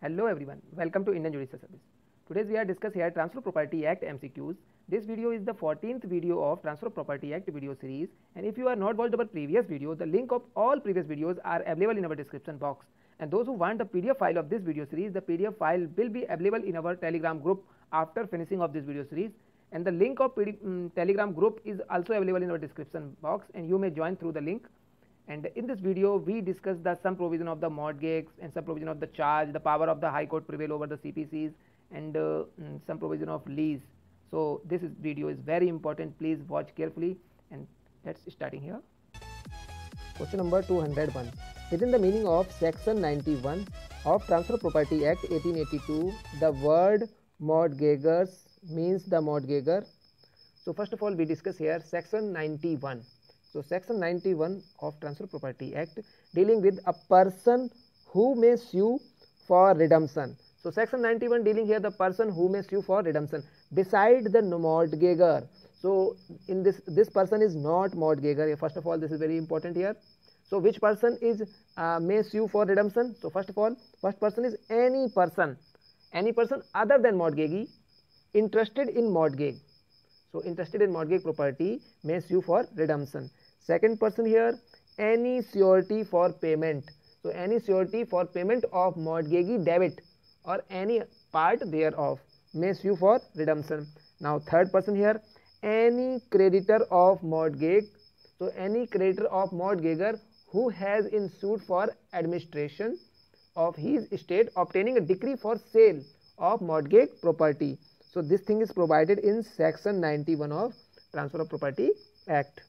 Hello everyone, welcome to Indian Judicial Service. Today we are discussing here Transfer of Property Act MCQs. This video is the 14th video of Transfer of Property Act video series, and if you are not watched our previous video, the link of all previous videos are available in our description box. And those who want the PDF file of this video series, the PDF file will be available in our Telegram group after finishing of this video series, and the link of Telegram group is also available in our description box, and you may join through the link. And in this video we discuss the some provision of the mortgage and some provision of the charge, the power of the High Court prevail over the CPCs, and some provision of lease. So this video is very important, please watch carefully, and let's starting here. Question number 201. Within the meaning of section 91 of Transfer of Property Act 1882, the word mortgagors means the mortgager. So first of all we discuss here section 91. So section 91 of Transfer Property Act dealing with a person who may sue for redemption. So section 91 dealing here the person who may sue for redemption beside the mortgager. So in this person is not mortgager. First of all, this is very important here. So which person is may sue for redemption? So first of all, first person is any person other than mortgagee interested in mortgage. So interested in mortgage property may sue for redemption. Second person here, any surety for payment. So any surety for payment of mortgagee debit or any part thereof may sue for redemption. Now third person here, any creditor of mortgage. So any creditor of mortgager who has in suit for administration of his estate obtaining a decree for sale of mortgage property. So this thing is provided in section 91 of Transfer of Property Act.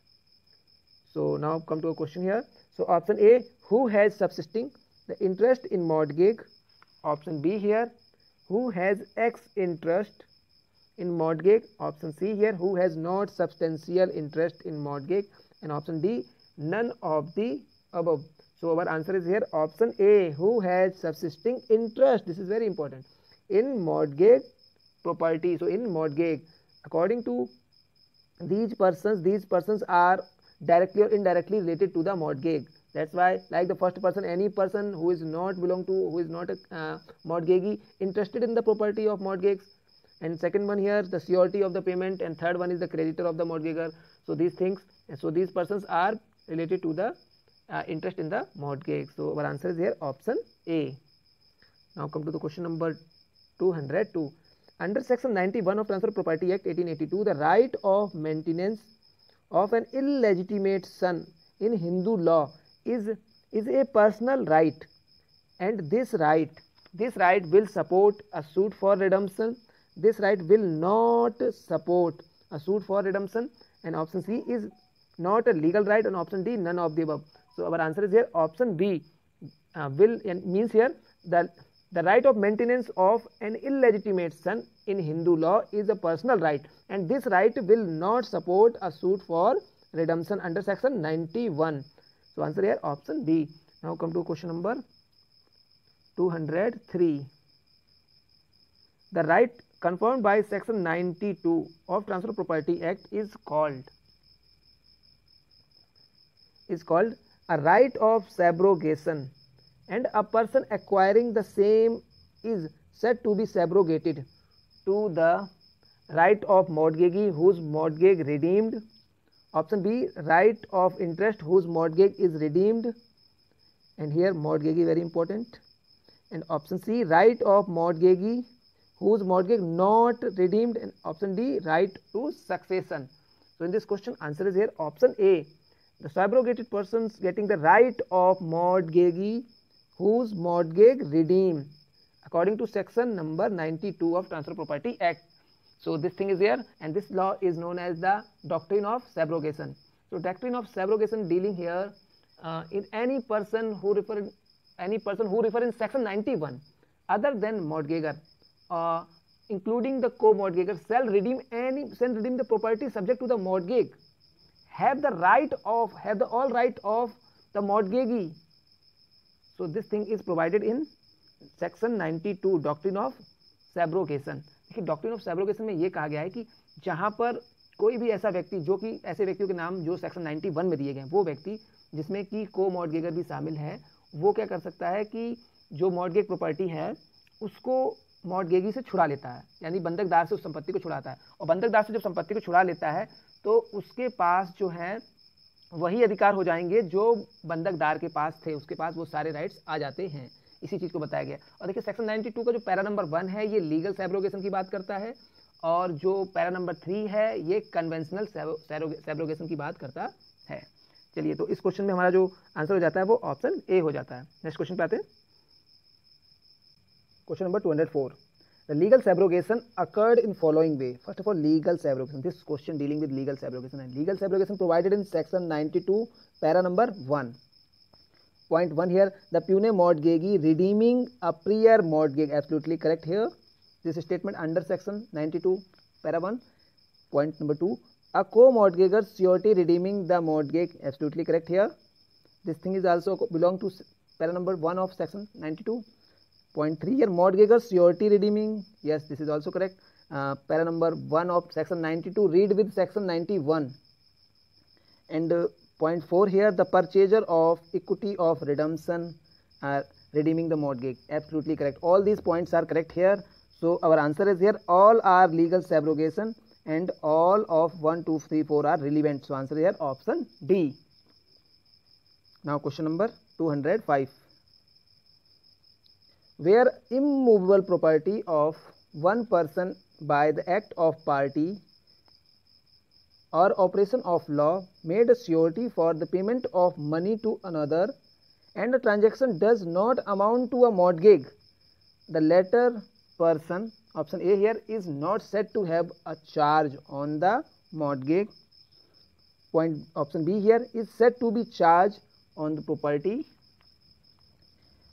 So now come to a question here. So option A, who has subsisting the interest in mortgage. Option B here, who has X interest in mortgage. Option C here, who has not substantial interest in mortgage. And option D, none of the above. So our answer is here option A, who has subsisting interest. This is very important in mortgage property. So in mortgage, according to these persons are directly or indirectly related to the mortgage. That's why, like the first person, any person who is not a mortgagee interested in the property of mortgage, and second one here the surety of the payment, and third one is the creditor of the mortgager. So these things, so these persons are related to the interest in the mortgage. So our answer is here option A. Now come to the question number 202. Under section 91 of Transfer of Property Act 1882, the right of maintenance of an illegitimate son in Hindu law is a personal right, and this right will support a suit for redemption. This right will not support a suit for redemption, and option C is not a legal right, and option D none of the above. So our answer is here option B. Will and means here that the right of maintenance of an illegitimate son in Hindu law is a personal right, and this right will not support a suit for redemption under section 91. So answer here option B. Now come to question number 203. The right confirmed by section 92 of Transfer of Property Act is called a right of subrogation, and a person acquiring the same is said to be subrogated to the right of mortgagee whose mortgage redeemed. Option B, right of interest whose mortgage is redeemed, and here mortgagee very important. And option C, right of mortgagee whose mortgage not redeemed, and option D, right to succession. So in this question answer is here option A. The subrogated persons getting the right of mortgagee whose mortgage redeemed according to section number 92 of Transfer of Property Act. So this thing is here, and this law is known as the doctrine of subrogation. So doctrine of subrogation dealing here in any person who refer in section 91 other than mortgager, including the co-mortgager, shall redeem the property subject to the mortgage, have the all right of the mortgagee. So this thing is provided in section 92 doctrine of subrogation. देखिए doctrine of सैब्रोगेशन में ये कहा गया है कि जहां पर कोई भी ऐसा व्यक्ति जो कि ऐसे व्यक्तियों के नाम जो सेक्शन 91 में दिए गए हैं, वो व्यक्ति जिसमें कि को मॉर्टगेजर भी शामिल है, वो क्या कर सकता है कि जो मॉर्टगेज प्रॉपर्टी है उसको मॉर्टगेजी से छुड़ा लेता है, यानी बंधकदार से उस संपत्ति को छुड़ाता है। और बंधकदार से जब संपत्ति को छुड़ा लेता है तो उसके पास जो है वही अधिकार हो जाएंगे जो बंधकदार के पास थे, उसके पास वो सारे राइट्स आ जाते हैं। इसी चीज को बताया गया। और देखिए सेक्शन 92 का जो पैरा नंबर 1 है ये लीगल सैब्रोगेशन की बात करता है, और जो पैरा नंबर 3 है ये कन्वेंशनल सैब्रोगेशन की बात करता है। चलिए, तो इस क्वेश्चन में हमारा जो आंसर हो जाता है वो ऑप्शन ए हो जाता है। नेक्स्ट क्वेश्चन पे आते हैं। Question number 204। The legal subrogation occurred in following way. First of all, legal subrogation. This question dealing with legal subrogation. And legal subrogation provided in section 92, para number 1. Point 1 here, the pune mortgagee redeeming a prior mortgage. Absolutely correct here. This statement under section 92, para 1. Point number 2, a co-mortgager's surety redeeming the mortgage. Absolutely correct here. This thing is also belong to para number 1 of section 92. Point 3 here, mortgager's surety redeeming. Yes, this is also correct. Para number 1 of section 92 read with section 91. And point 4 here, the purchaser of equity of redemption redeeming the mortgage. Absolutely correct. All these points are correct here. So our answer is here, all are legal subrogation and all of 1, 2, 3, 4 are relevant. So answer here option D. Now question number 205. Where immovable property of one person by the act of party or operation of law made a surety for the payment of money to another and the transaction does not amount to a mortgage, the latter person, option A here, is not said to have a charge on the mortgage. Point option B here, is said to be charged on the property.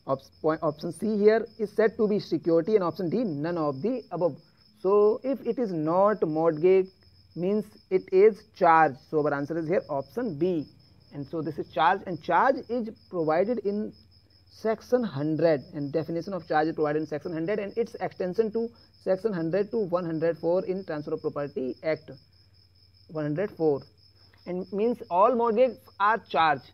Option C here, is said to be security, and option D, none of the above. So if it is not mortgage, means it is charge. So our answer is here option B. And so this is charge, and charge is provided in section 100, and definition of charge is provided in section 100 and its extension to section 100 to 104 in Transfer of Property Act 104, and means all mortgages are charged,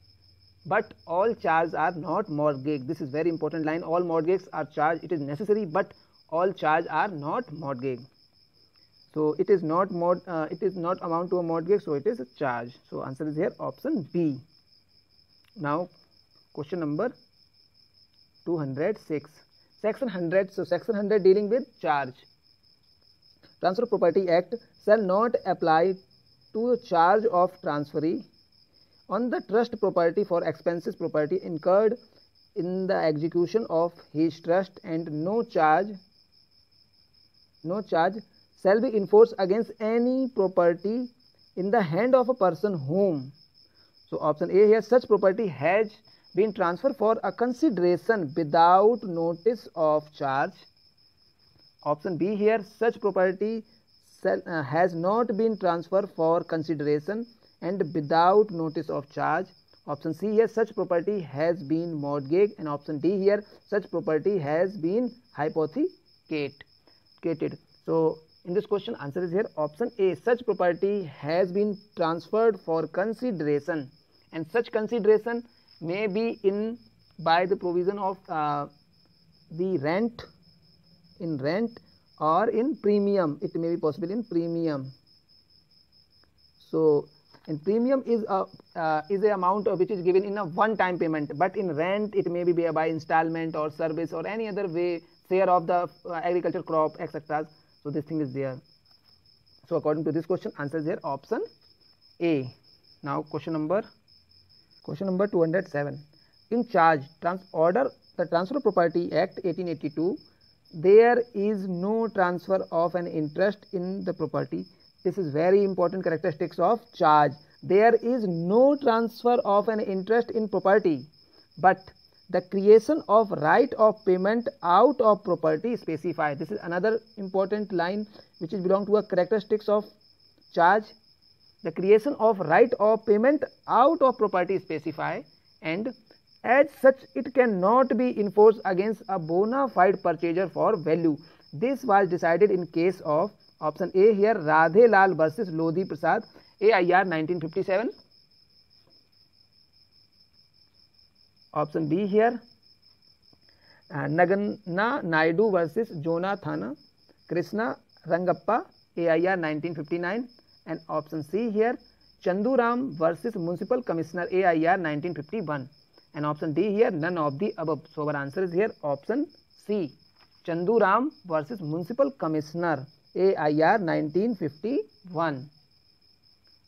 but all charges are not mortgage. This is very important line. All mortgages are charged. It is necessary, but all charges are not mortgage. So it is not amount to a mortgage. So it is a charge. So answer is here option B. Now question number 206. Section 100. So section 100 dealing with charge. Transfer of Property Act shall not apply to the charge of transferee on the trust property for expenses property incurred in the execution of his trust, and no charge shall be enforced against any property in the hand of a person whom. So option A here, such property has been transferred for a consideration without notice of charge. Option B here, such property has not been transferred for consideration and without notice of charge. Option C here, such property has been mortgaged, and option D here, such property has been hypothecated. So in this question answer is here option A, such property has been transferred for consideration, and such consideration may be in by the provision of the rent, in rent or in premium. It may be possible in premium. So and premium is a amount which is given in a one-time payment, but in rent it may be by installment or service or any other way, share of the agriculture crop, etc. So this thing is there. So according to this question, answer is here option A. Now question number 207. In charge order, the Transfer of Property Act 1882, there is no transfer of an interest in the property. This is very important characteristics of charge. There is no transfer of an interest in property, but the creation of right of payment out of property specified. This is another important line which is belong to a characteristics of charge. The creation of right of payment out of property specified, and as such it cannot be enforced against a bona fide purchaser for value. This was decided in case of option A here, Radhe Lal versus Lodhi Prasad, AIR 1957. Option B here, Nagana Naidu versus Jonathana Krishna Rangappa, AIR 1959, and option C here, Chandu Ram versus Municipal Commissioner, AIR 1951, and option D here, none of the above. So our answer is here option C, Chandu Ram versus Municipal Commissioner, AIR 1951.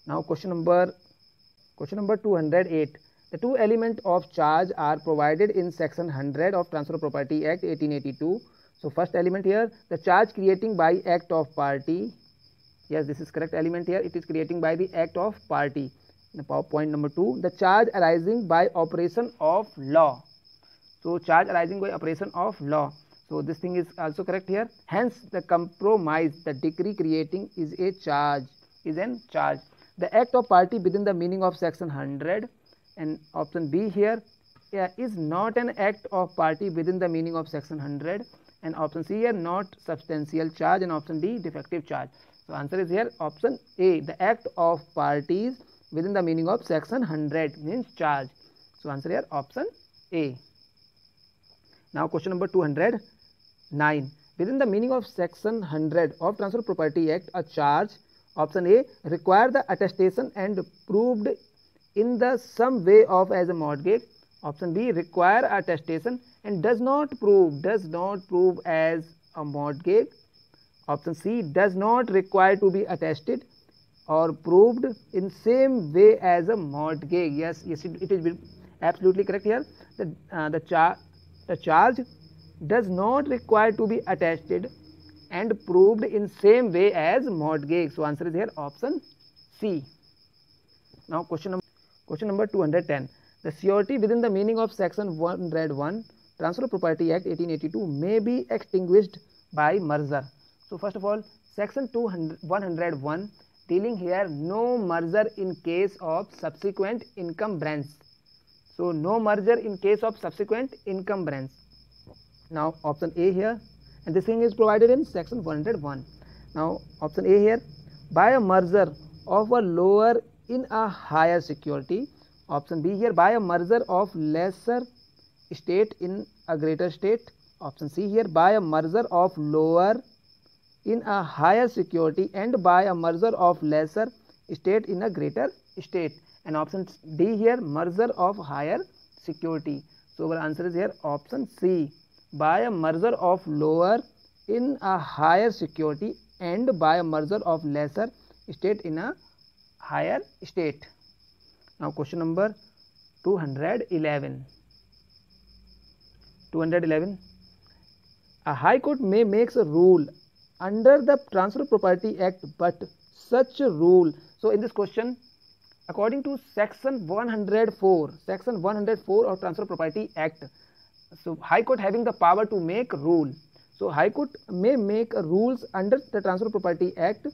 Now question number 208. The two elements of charge are provided in section 100 of Transfer of Property Act 1882. So first element here, the charge creating by act of party. Yes, this is correct element here. It is creating by the act of party. Point number 2, the charge arising by operation of law. So charge arising by operation of law. So this thing is also correct here. Hence the compromise, the decree creating is a charge, is an charge. The act of party within the meaning of section 100, and option B here, is not an act of party within the meaning of section 100, and option C here, not substantial charge, and option D, defective charge. So answer is here option A, the act of parties within the meaning of section 100 means charge. So answer here option A. Now question number 209. Within the meaning of section 100 of Transfer of Property Act, a charge, option A, require the attestation and proved in the some way of as a mortgage. Option B, require attestation and does not prove as a mortgage. Option C, does not require to be attested or proved in same way as a mortgage. Yes, it is absolutely correct here. The charge does not require to be attested and proved in same way as mortgage. So answer is here option C. Now question number 210. The surety within the meaning of section 101 Transfer of Property Act 1882 may be extinguished by merger. So first of all, section 101 dealing here no merger in case of subsequent income branch. So no merger in case of subsequent income branch. Now option A here, and this thing is provided in section 101. Now option A here, by a merger of a lower in a higher security. Option B here, by a merger of lesser state in a greater state. Option C here, by a merger of lower in a higher security and by a merger of lesser state in a greater state. And option D here, merger of higher security. So our answer is here option C, by a merger of lower in a higher security and by a merger of lesser state in a higher state. Now question number 211. A High Court may make a rule under the Transfer of Property Act, but such a rule. So in this question, according to section 104 of Transfer of Property Act, so High Court having the power to make rule. So High Court may make rules under the Transfer of Property Act,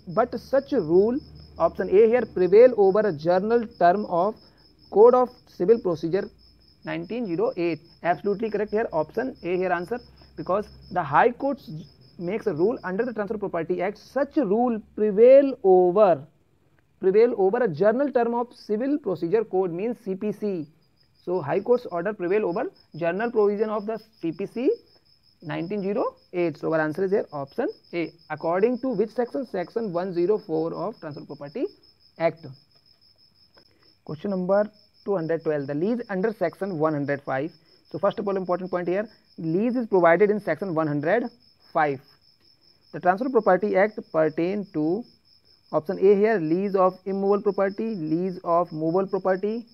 but such a rule, option A here, prevail over a journal term of Code of Civil Procedure 1908. Absolutely correct here, option A here answer, because the High Court makes a rule under the Transfer of Property Act, such a rule prevail over a journal term of Civil Procedure Code means CPC. So High Court's order prevail over journal provision of the CPC 1908. So our answer is here option A. According to which section? Section 104 of Transfer of Property Act. Question number 212. The lease under section 105. So first of all, important point here, lease is provided in section 105. The Transfer of Property Act pertain to, option A here, lease of immovable property, lease of movable property,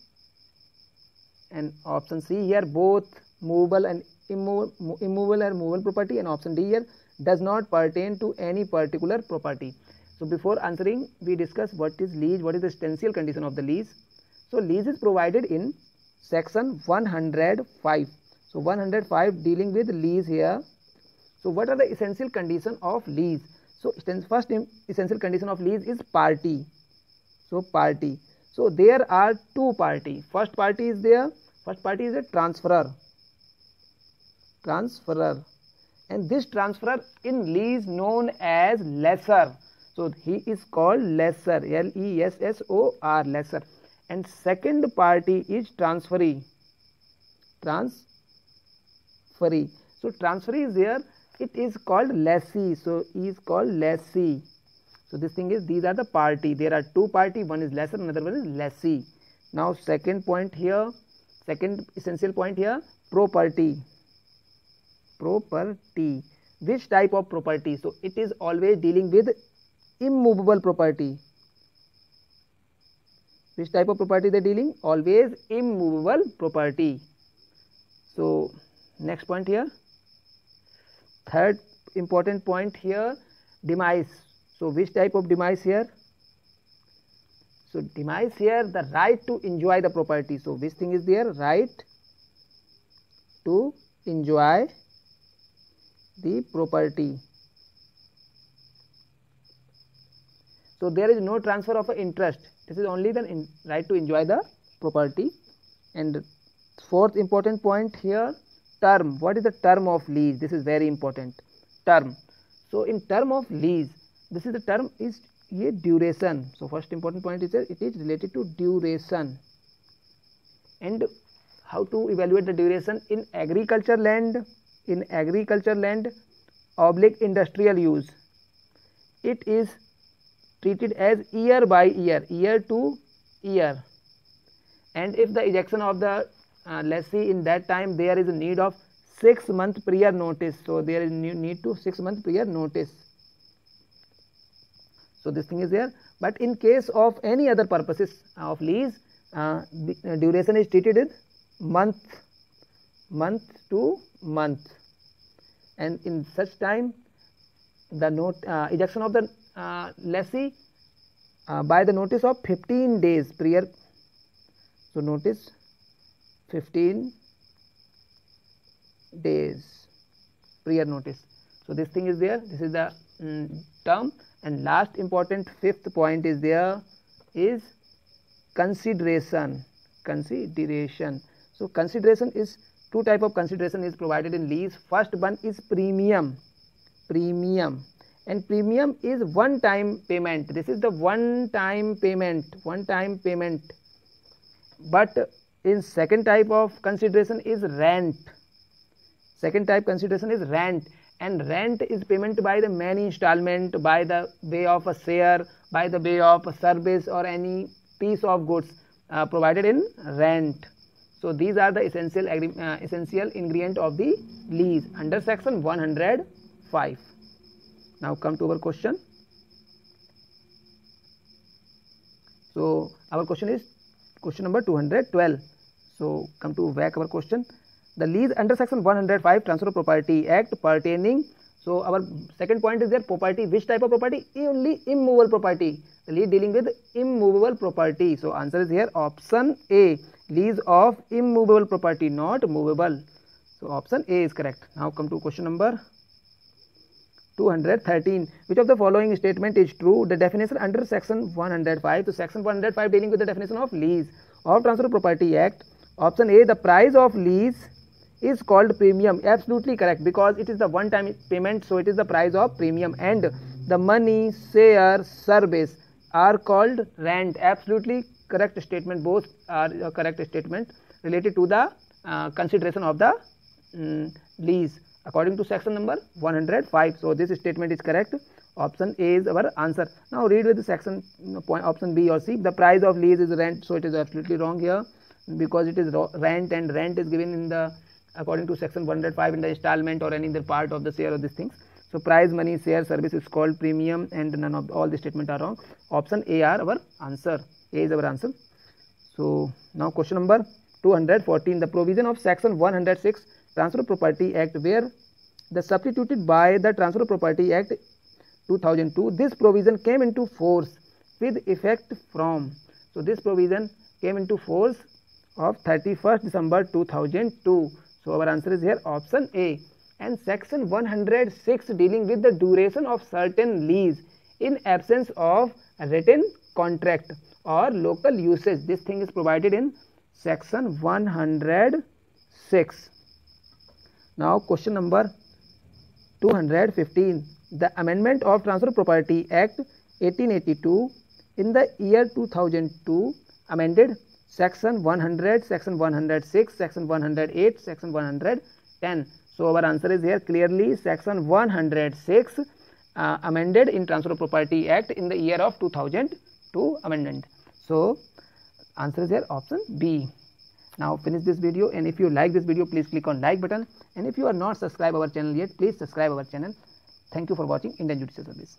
and option C here, both movable and movable property, and option D here, does not pertain to any particular property. So before answering, we discuss what is lease, what is the essential condition of the lease. So lease is provided in section 105. So 105 dealing with lease here. So what are the essential condition of lease? So first essential condition of lease is party. So party. So there are two party. First party is there. First party is a transferor. And this transferor in lease known as lessor. So he is called lessor, L-E-S-S-O-R, lessor. And second party is transferee. transferee. So transferee is there, it is called lessee. So he is called lessee. So this thing is, these are the party. There are two party, one is lessor, another one is lessee. Now second point here, second essential point here, property. Property. Which type of property? So it is always dealing with immovable property. Which type of property they are dealing? Always immovable property. So next point here, third important point here, demise. So which type of demise here? So demise here, the right to enjoy the property. So which thing is there? Right to enjoy the property. So there is no transfer of interest. This is only the right to enjoy the property. And fourth important point here, term. What is the term of lease? This is very important. Term. So in term of lease, this is the term is ये duration. So first important point is that it is related to duration. And how to evaluate the duration in agriculture land? In agriculture land oblique industrial use, it is treated as year by year, year to year. And if the ejection of the lessee in that time, there is a need of 6 month prior notice. So there is need to 6 month prior notice. So this thing is there. But in case of any other purposes of lease, the duration is treated as month to month. And in such time, the ejection of the lessee by the notice of 15 days prior. So notice 15 days prior notice. So this thing is there. This is the term. And last important fifth point is there is consideration. Consideration. So consideration is two type of consideration is provided in lease. First one is premium. Premium. And premium is one time payment. This is the one time payment. One time payment. But in second type of consideration is rent. Second type consideration is rent. And rent is payment by the many installment, by the way of a share, by the way of a service or any piece of goods provided in rent. So these are the essential ingredient of the lease under section 105. Now come to our question. So our question is question number 212. So come to back our question. The lease under section 105 Transfer of Property Act pertaining. So our second point is there, property. Which type of property? Only immovable property. The lease dealing with immovable property. So answer is here option A, lease of immovable property, not movable. So option A is correct. Now come to question number 213. Which of the following statement is true? The definition under section 105. So section 105 dealing with the definition of lease of Transfer of Property Act. Option A, the price of lease is called premium. Absolutely correct, because it is the one time payment, so it is the price of premium. And the money, share, service are called rent. Absolutely correct statement. Both are a correct statement related to the consideration of the lease according to section number 105. So this statement is correct. Option A is our answer. Now read with the section point option B or C. The price of lease is rent, so it is absolutely wrong here, because it is rent, and rent is given in the according to section 105 in the installment or any other part of the share of these things. So price, money, share, service is called premium, and none of all the statements are wrong. Option A are our answer. A is our answer. So now question number 214. The provision of section 106 Transfer of Property Act where the substituted by the Transfer of Property Act 2002. This provision came into force with effect from. So this provision came into force of 31st December 2002. So our answer is here option A. And section 106 dealing with the duration of certain lease in absence of written contract or local usage. This thing is provided in section 106. Now question number 215. The amendment of Transfer of Property Act 1882 in the year 2002 amended section 100, section 106, section 108, section 110. So our answer is here clearly section 106 amended in Transfer of Property Act in the year of 2002 amendment. So answer is here option B. Now finish this video, and if you like this video, please click on like button, and if you are not subscribed our channel yet, please subscribe our channel. Thank you for watching Indian Judicial Service.